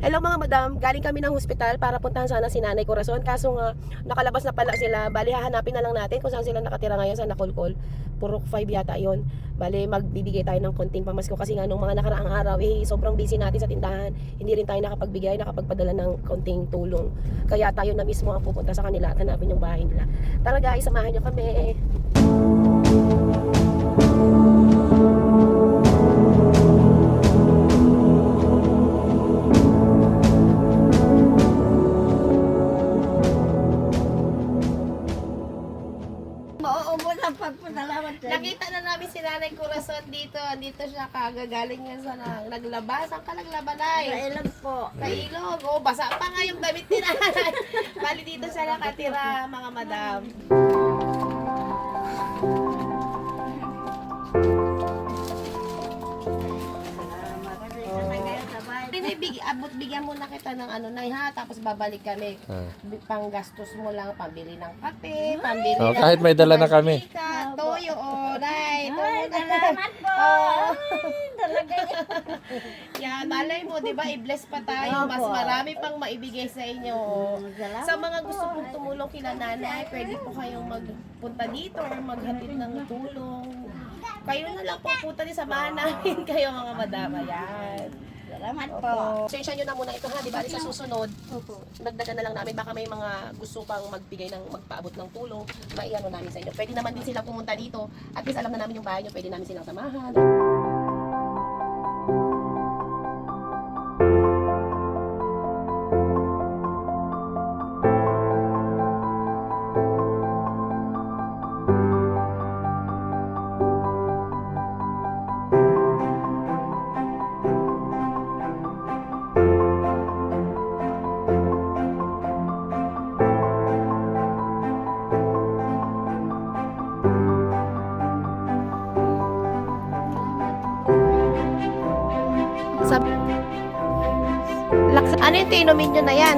Hello mga madam, galing kami ng hospital para puntahan sana si Nanay Corazon. Kaso nga, nakalabas na pala sila. Bali, hahanapin na lang natin kung saan sila nakatira ngayon sa Nakolkol. Purok 5 yata yon. Bali, magbibigay tayo ng konting pamasko kasi nga nung mga nakaraang araw, sobrang busy natin sa tindahan. Hindi rin tayo nakapagpadala ng konting tulong. Kaya tayo na mismo ang pupunta sa kanila at hanapin yung bahay nila. Tara guys, samahan nyo kami. Nakita na namin si Nanay Corazon dito. Dito siya kagagaling niya sa naglaba. Saan ka naglaba, Nay? Ilog po. Sa ilog. Oh, basa pa nga yung damit ni Nanay. Bali dito siya nakatira, mga madam. Bigyan mo na kita ng ano, Nay, ha? Tapos babalik kami. Panggastos mo lang, pambili ng kape, pambili ng kahit may dala na kami. mantika, toyo, Nay. Ay, salamat po. Ay, talaga. Yan, malay mo, di ba, i-bless pa tayo. Mas marami pang maibigay sa inyo. Salamat Sa mga gusto pong tumulong kila Nanay, pwede po kayong magpunta dito or maghatid ng tulong. Kayo na lang po punta din, samahan namin kayo mga madama. Yan. Salamat po. Sensya nyo na muna ito, ha, di ba? Sa susunod, dagdagan na lang namin. Baka may mga gusto pang magpaabot ng tulong, maiano namin sa inyo. Pwede naman din sila pumunta dito. At least alam na namin yung bahay nyo, pwede namin silang samahan. Ano yung inumin nyo na yan?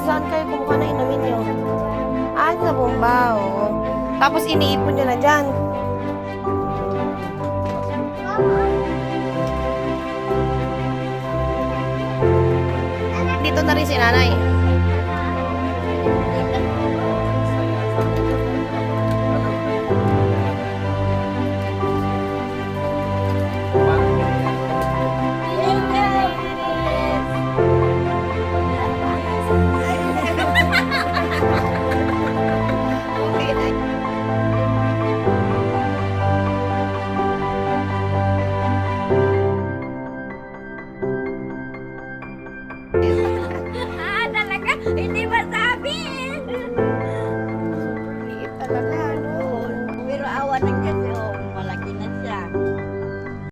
Saan kayo kumuha na inumin nyo? Ah, sa bomba, oh. Tapos iniipon nyo na dyan. Dito na rin si Nanay. Talaga, hindi masabi. Liit talaga, ano? Pero awa ng Diyos